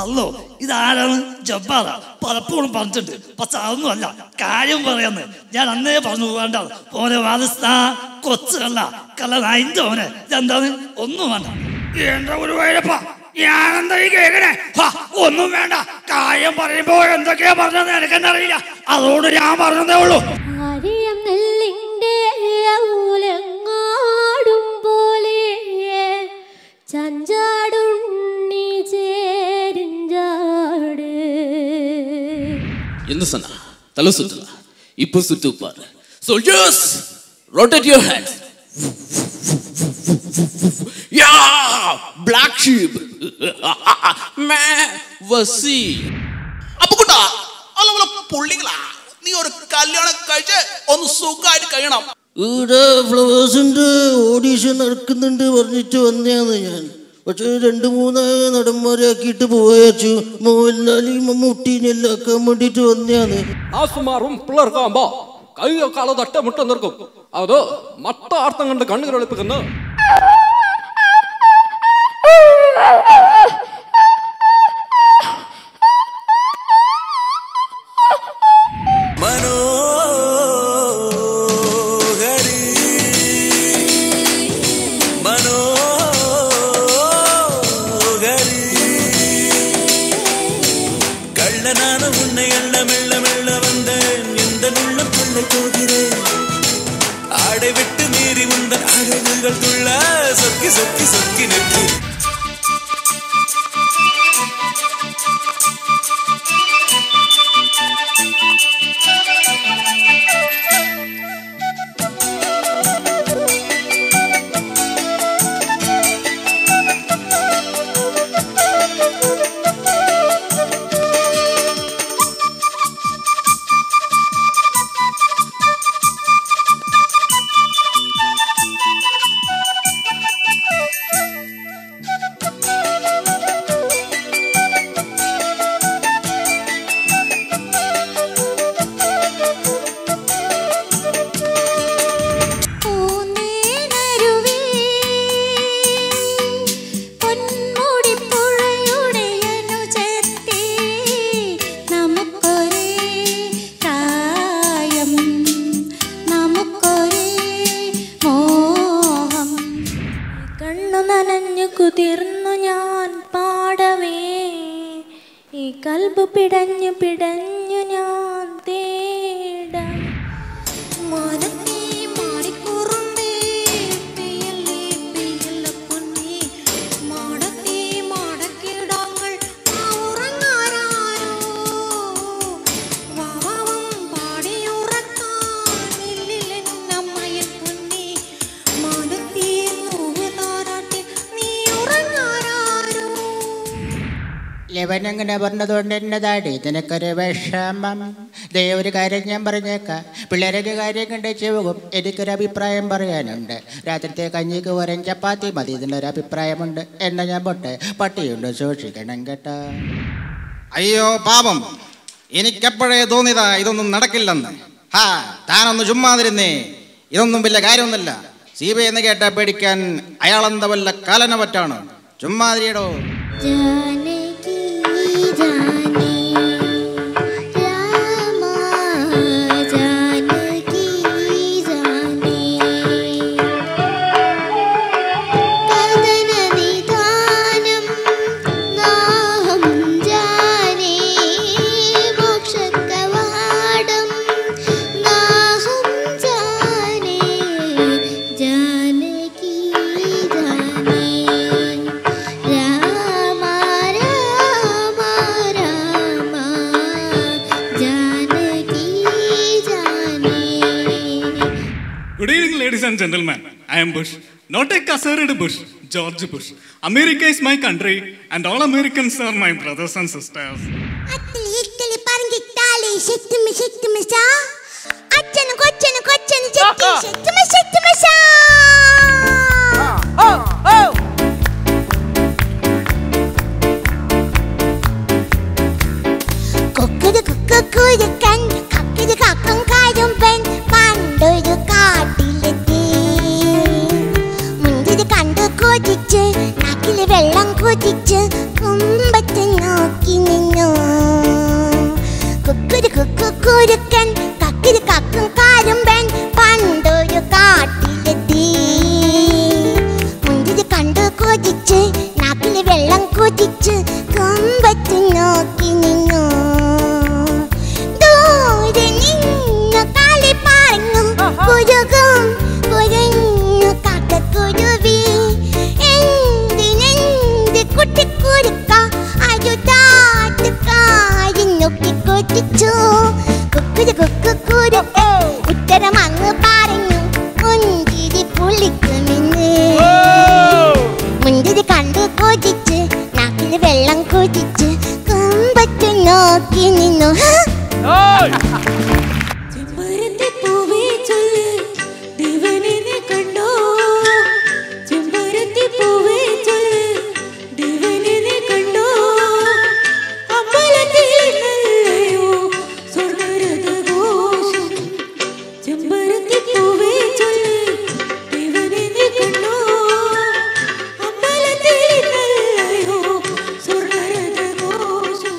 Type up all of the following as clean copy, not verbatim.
അല്ലോ ഇതാരാണ്? ജബ്ബാറാ. പലപ്പോഴും പറഞ്ഞിട്ടുണ്ട്. പക്ഷെ അതൊന്നും അല്ല, കാര്യം പറയാന്ന് ഞാൻ അന്നേ പറഞ്ഞു വേണ്ട. ഓനെ വാദിസ്ഥ കൊച്ചല്ല കള്ള അതിന്റെ ഓനെ ഇതെന്താണ്? ഒന്നും വേണ്ട. എന്റെ ഒരു വൈരപ്പ, ഞാനെന്താ ഈ കേൾക്കണേ? ഒന്നും വേണ്ട. കാര്യം പറയുമ്പോ എന്തൊക്കെയാ പറഞ്ഞത് എനിക്കെന്നെ അറിയില്ല. അതുകൊണ്ട് ഞാൻ പറഞ്ഞതേ ഉള്ളൂ. என்ன சொன்னா? தலை சுத்துதா? இப்போ சுத்து பாரு. Soldiers, rotate your heads. Yeah, black sheep. Man, വസി. അപ്പൊ കൂട്ടാ, അല്ല പുള്ളികളാ, നീ ഒരു കല്യാണം കഴിച്ച് ഒന്ന് സുഖമായിട്ട് കഴിയണം. ഇവിടെ ഫ്ലവേഴ്സിന്റെ ഓഡീഷൻ നടക്കുന്നുണ്ട് പറഞ്ഞിട്ട് വന്നതാണ് ഞാൻ. പക്ഷെ 2-3 നടന്മാരെ ആക്കിയിട്ട് പോയച്ചു. മോഹൻലാലിയും മമ്മൂട്ടീനെല്ലാം ആക്കാൻ വേണ്ടിട്ട് വന്നതാണ്. ആസുമാറും പിള്ളേർക്കാകുമ്പോ കയ്യോ കാലോ തട്ട മുട്ട നിർക്കും. അത് മട്ട അർത്ഥം കണ്ട് കണ്ണുകൾ എളുപ്പിക്കുന്നു. കുതിർന്നു ഞാൻ പാടവേ, ഈ കൽബ് പിടഞ്ഞു പിടഞ്ഞു ഞാൻ തേടാം. മാനത്തേ മാറിക്കുറുമ്പേ പെയ്യല്ലേ പെയ്യല്ല പൊന്നേ, മാടത്തേ മാടക്കിടാങ്ങൾ ഉറങ്ങാരാരോ, വാവാവം പാടിയുറക്കാൻ ഇല്ലില്ലെന്നമ്മയൻ പൊന്നേ, മാനത്തേ നോവ് താരാട്ടി നീ ഉറങ്ങാരാരോ. ലെവനങ്ങനെ പറഞ്ഞതുകൊണ്ട് എന്നതാടി നിനക്കൊരു വിഷമം? ദേ ഒരു കാര്യം ഞാൻ പറഞ്ഞേക്കാം, പിള്ളേരൊരു കാര്യം കണ്ടേച്ച് പോകും. എനിക്കൊരു അഭിപ്രായം പറയാനുണ്ട്. രാത്രിത്തെ കഞ്ഞിക്ക് ഒരം ചപ്പാത്തി മതി, ഇതിനൊരു അഭിപ്രായമുണ്ട്. എന്നാ ഞാൻ പൊട്ടെ, പട്ടിയുണ്ട്, സൂക്ഷിക്കണം കേട്ടോ. അയ്യോ പാപം, എനിക്കെപ്പോഴേ തോന്നിയതാ ഇതൊന്നും നടക്കില്ലെന്ന്. താനൊന്ന് ചുമ്മാതിരുന്നേ, ഇതൊന്നും വലിയ കാര്യമൊന്നുമില്ല. CBI എന്ന് കേട്ടാ പേടിക്കാൻ അയാളെന്താ വല്ല കാലന പറ്റാണ്. ചുമ്മാതിരിയടോ. Good evening, ladies and gentlemen. I am Bush, not a Kasaride Bush, George Bush. America is my country, and all Americans are my brothers and sisters. വെള്ളം കുതിച്ച് കുമ്പത്ത് നോക്കി ചോദിച്ചു കുക്കുരു കുക്കുരു ഉത്തരം അങ്ങ് പറഞ്ഞു മുന്തിരി പുളിക്കുമെന്ന്. മുന്തിരി കണ്ടു കൊതിച്ച് നാക്കിൽ വെള്ളം കുതിച്ച് കമ്പത്തു നോക്കി നിന്നു. ചെമ്പരത്തി പൂവേ ചൊല്ല് ദേവനെ കണ്ടോ, ചെമ്പരത്തി പൂവേ ചൊല്ല് ദേവനെ കണ്ടോ, അമ്പലത്തിൽ നല്ലയോ സ്വർണ്ണരഥഘോഷം. ചെമ്പരത്തി പൂവേ ചൊല്ല് ദേവനെ കണ്ടോ, അമ്പലത്തിൽ നല്ലയോ സ്വർണ്ണരഥഘോഷം.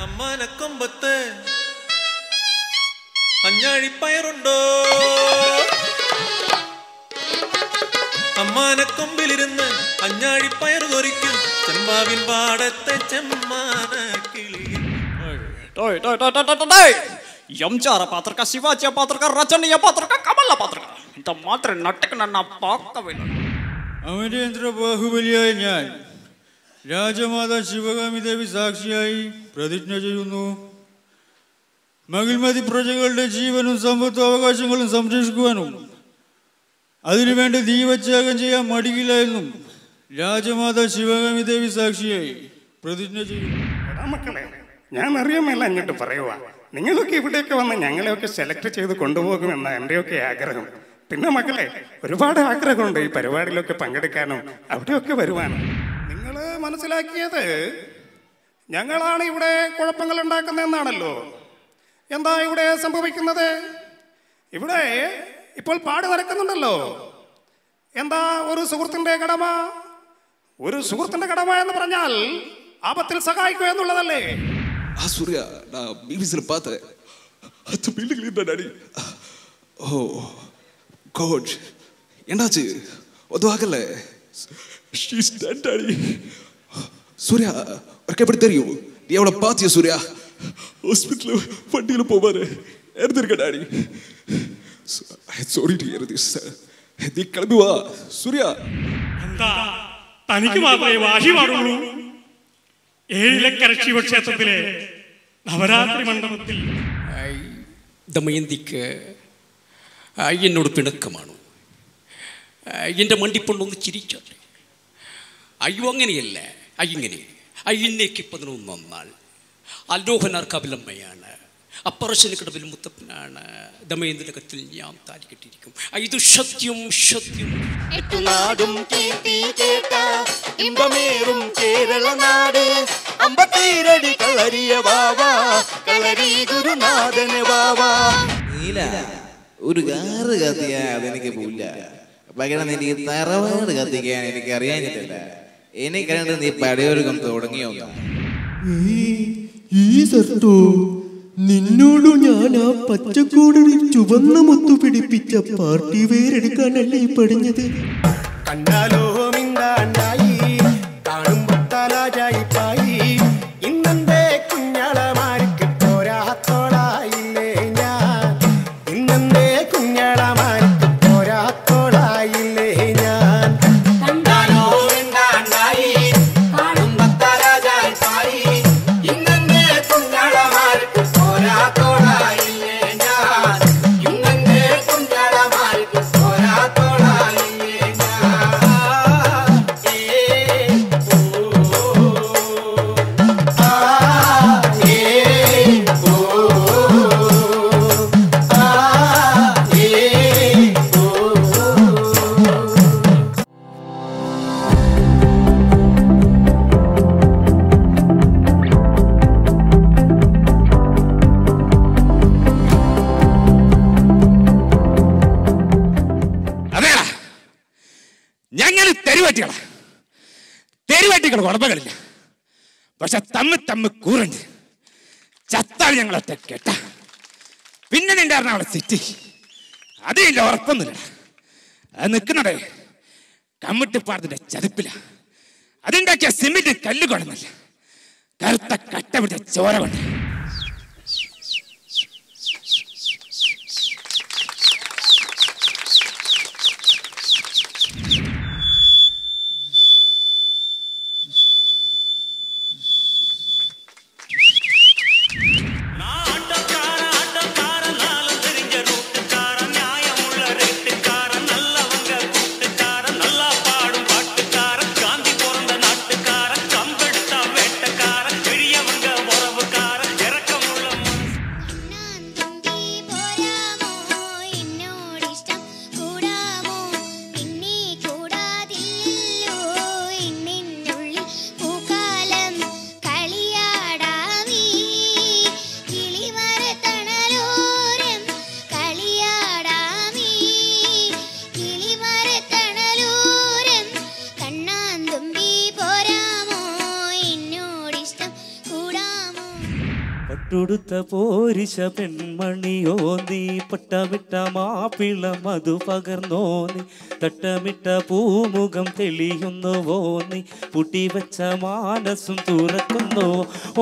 അമ്മാനക്കൊമ്പത്ത് അഞ്ഞാഴിപ്പയറുണ്ടോ, അമ്മാനക്കൊമ്പിലിരുന്ന് അഞ്ഞാഴിപ്പയർ കൊറിക്കും ചെമ്പാവിൻ പാടത്തെ ചെമ്മാന കിളി. यमचारा पात्र का शिवाजी पात्र का रचनीय पात्र का कमला पात्र का इंत मात्र नटक नन्ना पाकविल. അമരേന്ദ്ര ബാഹുബലിയായ ഞാൻ രാജമാതാ ശിവകാമി ദേവി സാക്ഷിയായി പ്രതിജ്ഞ ചെയ്യുന്നു. മകിൽമതി പ്രജകളുടെ ജീവനും സമ്പത്തും അവകാശങ്ങളും സംരക്ഷിക്കുവാനും അതിനുവേണ്ടി ദീപത്യാഗം ചെയ്യാൻ മടിയില്ല എന്നും രാജമാതാ ശിവകാമി ദേവി സാക്ഷിയായി പ്രതിജ്ഞ ചെയ്യുന്നു. മക്കളെ, ഞാൻ അറിയാമല്ല അങ്ങോട്ട് പറയുക. നിങ്ങളൊക്കെ ഇവിടെയൊക്കെ വന്ന് ഞങ്ങളെയൊക്കെ സെലക്ട് ചെയ്ത് കൊണ്ടുപോകുമെന്ന എൻ്റെയൊക്കെ ആഗ്രഹം. പിന്നെ മക്കളെ, ഒരുപാട് ആഗ്രഹമുണ്ട് ഈ പരിപാടിയിലൊക്കെ പങ്കെടുക്കാനും അവിടെയൊക്കെ വരുവാനും. നിങ്ങൾ മനസ്സിലാക്കിയത് ഞങ്ങളാണ് ഇവിടെ കുഴപ്പങ്ങൾ ഉണ്ടാക്കുന്നതെന്നാണല്ലോ. എന്താ ഇവിടെ സംഭവിക്കുന്നത്? ഇവിടെ ഇപ്പോൾ പാട് നടക്കുന്നുണ്ടല്ലോ. എന്താ ഒരു സുഹൃത്തിൻ്റെ കടമ? ഒരു സുഹൃത്തിൻ്റെ കടമ എന്ന് പറഞ്ഞാൽ ആപത്തിൽ സഹായിക്കുക എന്നുള്ളതല്ലേ? சூர்யா நான் பிபிசியில் பார்த்தேன். அது பில்லுகள் இருந்தா டாடி. ஓ கோட் என்னாச்சு? ஒதுவாகல. She's dead daddy. சூர்யா உனக்கு எப்படி தெரியும்? நீ அவளை பார்த்தியா சூர்யா? ஹாஸ்பிட்டல் வண்டியில் போவாரு எடுத்திருக்க daddy. Sorry to hear this. നീ കിളമ്പി വാ സൂര്യ. എന്താ തനിക്ക് മാത്രമേ വാശി പാടുള്ളൂ? ഏഴിലക്കര ശിവക്ഷേത്രത്തിലെ നവരാത്രി മണ്ഡപത്തിൽ ദമയന്തിക്ക് എന്നോട് പിണക്കമാണ്. എൻ്റെ മണ്ടിപ്പൊണ്ടൊന്ന് ചിരിച്ചോട്ടെ. അയ്യോ അങ്ങനെയല്ല, അയ്യിങ്ങനെ അയ്യന്നേക്ക് 11 നാൾ അലോഹനാർ കപിലമ്മയാണ്, അപ്പറശ്ശന് കടവിൽ മുത്തപ്പനാണ്, ദമയന്തിന്റെ കത്തിൽ ഞാൻ താലി കെട്ടിയിരിക്കും. ഇത് സത്യം സത്യം. എട്ടുനാടും കീർത്തി കേട്ട ഇമ്പമേറും കേരള നാട്, അമ്പത്തീരടി കളരിയ വാവാ, കളരി ഗുരുനാഥന് വാവാ. നീല ഒരു കാറ് കത്തിയാ അതെനിക്ക് പോയില്ല. പകരം എനിക്ക് തറവാട് കത്തിക്കാൻ എനിക്ക് അറിയാഞ്ഞിട്ടില്ല. എനിക്കണ്ട് നീ പടയൊരുക്കം തുടങ്ങിയോ? ഈ സർട്ടോ നിന്നോടു ഞാൻ ആ പച്ചക്കൂടിൽ ചുവന്ന മുത്തു പിടിപ്പിച്ച പാർട്ടി വേരെടുക്കാനല്ലേ ഈ പടിഞ്ഞത്? കണ്ടാലോ മിണ്ടാണ്ടായി, കാണുമ്പോ തലാജായിപ്പായി, ഇന്നെന്റെ കുഞ്ഞളമാർക്ക് പോരാത്തോളായില്ലേ ഞാൻ, ഇന്നെന്റെ കുഞ്ഞളമാർക്ക് പോരാത്തോളായില്ലേ ഞാൻ. കണ്ടാലോ മിണ്ടാണ്ടായി, കാണുമ്പോ തലാജായിപ്പായി, ഇന്നെന്റെ കുഞ്ഞളമാർക്ക് പോരാത്തോളായില്ലേ ഞാൻ, ഇന്നെന്റെ കുഞ്ഞളമാർക്ക് പോരാത്തോളായില്ലേ ഞാൻ. ഞങ്ങൾ തെരുവാറ്റികൾ കുഴപ്പങ്ങളില്ല, പക്ഷെ തമ്മ് കൂറുണ്ട്. ചത്താൽ ഞങ്ങളൊക്കെ കേട്ട പിന്നെ നിന്റെ എറണാകുളം സിറ്റി അതില്ല ഉറപ്പൊന്നുമില്ല. അത് നിൽക്കുന്നതേ കമ്മിട്ടിപ്പാടത്തിന്റെ ചതുപ്പില. അതുണ്ടാക്കിയ സിമെന്റ് കല്ല് കൊള്ളുന്നില്ല, കറുത്ത കട്ട പിടിച്ച ചോര കൊണ്ട്. പട്ടുടുത്ത പോരിശ പെൺമണിയോ നീ പട്ടമിട്ട മാപ്പിള മധു പകർന്നോ നീ തട്ടമിട്ട പൂമുഖം തെളിയുന്നുവോ നീ പുട്ടിവെച്ച മാനസും തുറക്കുന്നോ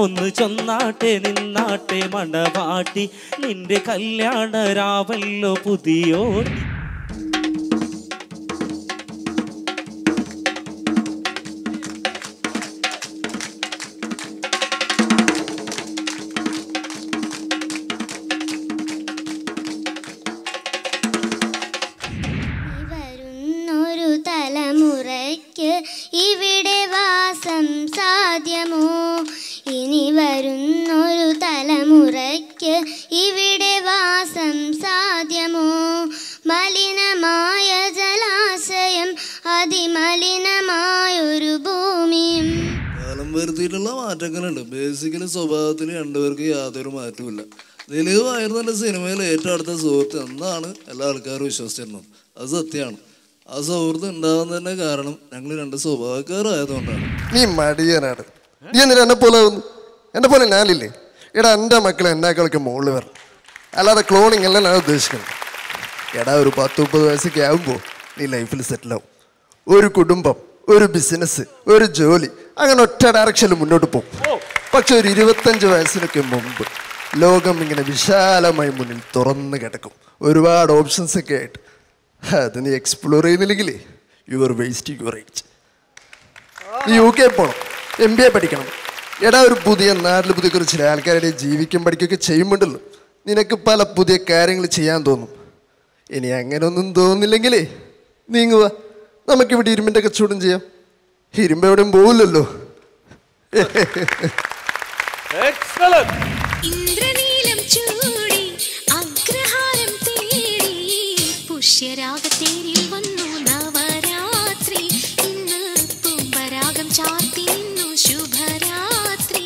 ഒന്ന് ചൊന്നാട്ടെ നിന്നാട്ടെ മണവാട്ടി നിന്റെ കല്യാണ രാവല്ലോ പുതിയോടി തലമുറയ്ക്ക് ഇവിടെ വാസം സാധ്യമോ ഇനി വരുന്നൊരു തലമുറയ്ക്ക് ഇവിടെ വാസം സാധ്യമോ മലിനമായ ജലാശയം അതിമലിനമായൊരു ഭൂമിയും കാലം വരുത്തിയിട്ടുള്ള മാറ്റങ്ങളുണ്ട്. ബേസിക്കലി സ്വഭാവത്തിൽ രണ്ടുപേർക്ക് യാതൊരു മാറ്റമില്ല. ദിലീപായിരുന്നു എൻ്റെ സിനിമയിൽ ഏറ്റവും അടുത്ത സുഹൃത്ത് എന്നാണ് എല്ലാ ആൾക്കാരും വിശ്വസിച്ചിരുന്നത്. അത് സത്യമാണ്. ആ സൗഹൃദം ഉണ്ടാകുന്നതിൻ്റെ കാരണം ഞങ്ങൾ രണ്ട് സ്വഭാവക്കാരായതുകൊണ്ടാണ്. നീ മടിയനാണ്. നീ എന്തിനാ എന്നെ പോലെ ആവുന്നു? എന്നെ പോലെ ഞാനില്ലേ? എടാ എൻ്റെ മക്കൾ എന്നേക്കാളൊക്കെ മുകളിൽ വരണം. അല്ലാതെ ക്ലോണിങ് അല്ല ഞാൻ ഉദ്ദേശിക്കുന്നത്. എടാ ഒരു 10-30 വയസ്സൊക്കെ ആകുമ്പോൾ നീ ലൈഫിൽ സെറ്റിലാവും. ഒരു കുടുംബം, ഒരു ബിസിനസ്, ഒരു ജോലി, അങ്ങനെ ഒറ്റ ഡയറക്ഷനിൽ മുന്നോട്ട് പോകും. പക്ഷെ ഒരു 25 വയസ്സിനൊക്കെ മുമ്പ് ലോകം ഇങ്ങനെ വിശാലമായി മുന്നിൽ തുറന്ന് കിടക്കും. ഒരുപാട് ഓപ്ഷൻസ് ഒക്കെ ആയിട്ട്. അത് നീ എക്സ്പ്ലോർ ചെയ്യുന്നില്ലെങ്കിലേ you are wasting your age. നീ UK പോകണം, MBA പഠിക്കണം. എടാ ഒരു പുതിയ നാട്ടിൽ പുതിയ കുറച്ച് ആൾക്കാരുടെ ജീവിക്കും പഠിക്കുകയൊക്കെ ചെയ്യുമ്പോണ്ടല്ലോ നിനക്ക് പല പുതിയ കാര്യങ്ങൾ ചെയ്യാൻ തോന്നും. ഇനി അങ്ങനെയൊന്നും തോന്നില്ലെങ്കിലേ നീങ്ങുക, നമുക്കിവിടെ ഇരുമ്പിൻ്റെ കച്ചവടം ചെയ്യാം. ഇരുമ്പ് എവിടെയും പോവില്ലല്ലോ. ഇന്ദ്രനീലം ചൂടി അഗ്രഹാരം തേടി പുഷ്യരാഗത്തേരിൽ വന്നു നവരാത്രി ഇന്ന് തുമ്പരാഗം ചാർത്തി നിന്നു ശുഭരാത്രി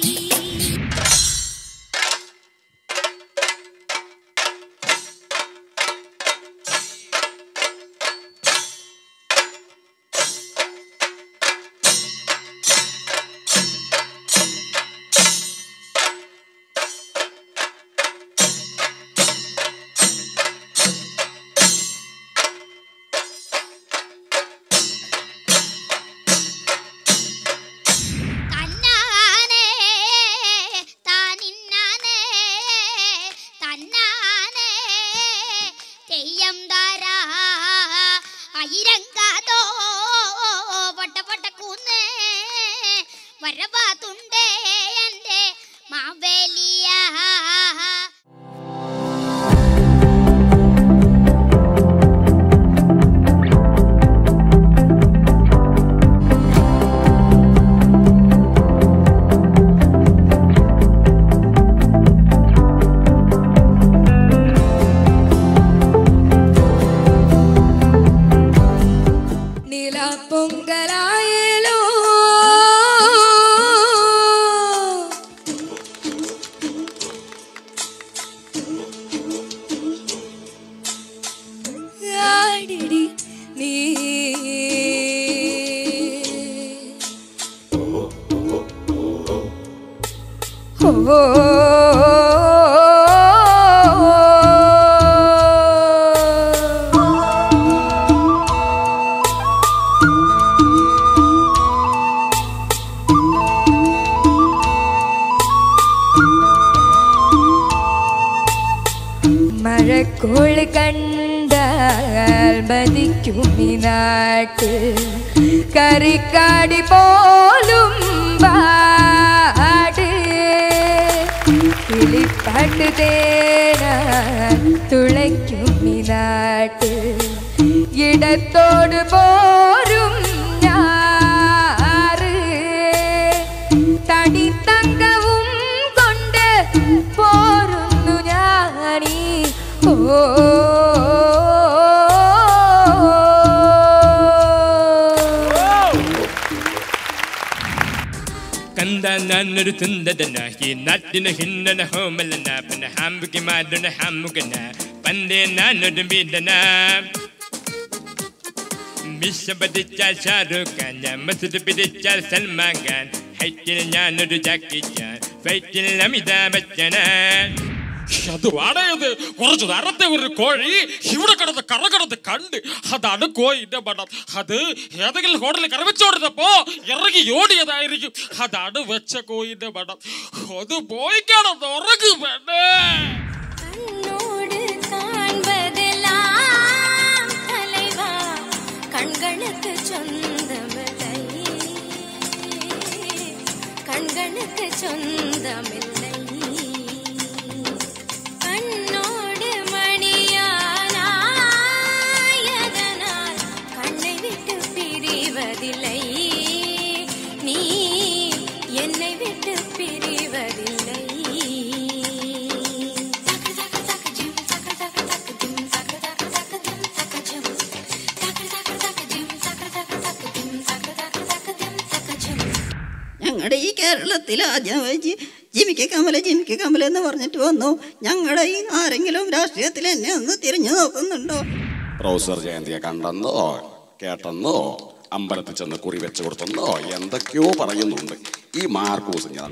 മഴക്കോൾ കണ്ടാൽ മതിക്കും നാട്ട് കറിക്കാടി പോലും പാട് കിളിപ്പാട്ട് തേന തുളയ്ക്കും നാട്ട് ഇടത്തോട് പോരും ഞാറ് തടി തങ്കവും കൊണ്ട് പോരുന്നു ഞാനീ കണ്ട ഞാനൊരു സുന്ദരന ഈ നാട്ടിന് ഹിന്നന ഹോമലന പിന്നെ ഹാമ്പുക്ക് മാതുന ഹാമുകന പണ്ടേ ഞാനൊരു വീടന മിശ പതിച്ചാൽ ഷാരൂഖ് ഖാൻ മസുദ് പിടിച്ചാൽ സൽമാൻ ഖാൻ ഹൈറ്റിൽ ഞാനൊരു ജാക്കിച്ചാൻ ഫൈറ്റിൽ അമിതാഭ് ബച്ചനാൻ. അത് വാടകത് കുറച്ചു നേരത്തെ ഒരു കോഴി ഇവിടെ കിടന്ന് കറ കണ്ട് അതാണ് കോഴിന്റെ പടം. അത് ഏതെങ്കിലും ഹോട്ടലിൽ കറവച്ചോടുന്നപ്പോ ഇറങ്ങി ഓടിയതായിരിക്കും. അതാണ് വെച്ച കോഴിന്റെ പടം. അത് പോയി കിടന്ന് ഉറങ്ങു വേണ്ടേ. கண்களுக்கு சொந்தமில்லை, கண்களுக்கு சொந்தமில்லை. கண்ணோடு மணியானாயதனால் கண்ணை விட்டு பிரிவதில்லை, நீ என்னை விட்டு பிரிவதில்லை. ഞങ്ങളുടെ ഈ കേരളത്തിൽ ആദ്യമായി ജിമിക്ക് കമല എന്ന് പറഞ്ഞിട്ട് വന്നു. ഞങ്ങളുടെ ഈ ആരെങ്കിലും രാഷ്ട്രീയത്തിൽ എന്നെ ഒന്ന് തിരിഞ്ഞു നോക്കുന്നുണ്ടോ? പ്രൊഫസർ ജയന്തിയെ കണ്ടെന്നോ കേട്ടെന്നോ അമ്പലത്തിൽ ചെന്ന് കുറി വെച്ച് കൊടുത്തെന്നോ എന്തൊക്കെയോ പറയുന്നുണ്ട് ഈ മാർക്കൂസ്. ഞാൻ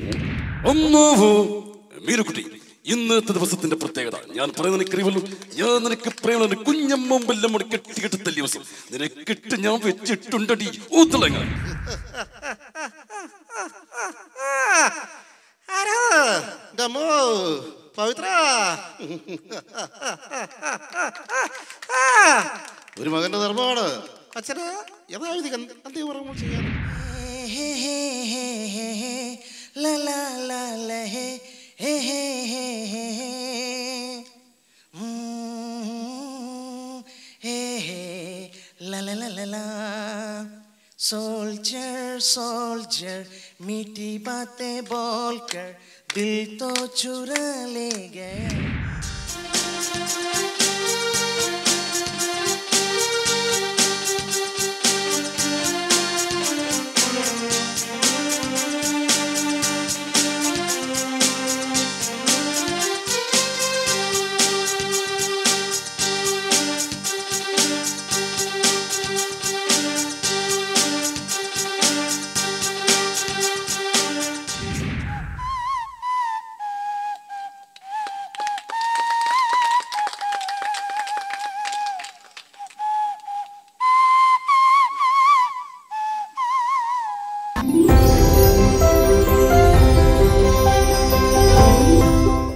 മീനുക്കുട്ടി, ഇന്നത്തെ ദിവസത്തിന്റെ പ്രത്യേകത ഞാൻ പറയുന്നത് നിനക്കറിയുമല്ലോ. ഞാൻ നിനക്ക് പറയുന്നത് കുഞ്ഞമ്മമ്പെല്ലാം കെട്ടി തല്ലിയ ദിവസം നിനക്കിട്ട് ഞാൻ വെച്ചിട്ടുണ്ടടി ഊത്തളങ്ങൾ. പവിത്ര, ഒരു മകന്റെ ധർമ്മമാണ് അച്ഛന് യഥാവിധി അന്ത്യകർമ്മങ്ങൾ ചെയ്യാൻ. सोल्जर सोल्जर मीठी बातें बोलकर दिल तो चुरा ले गए.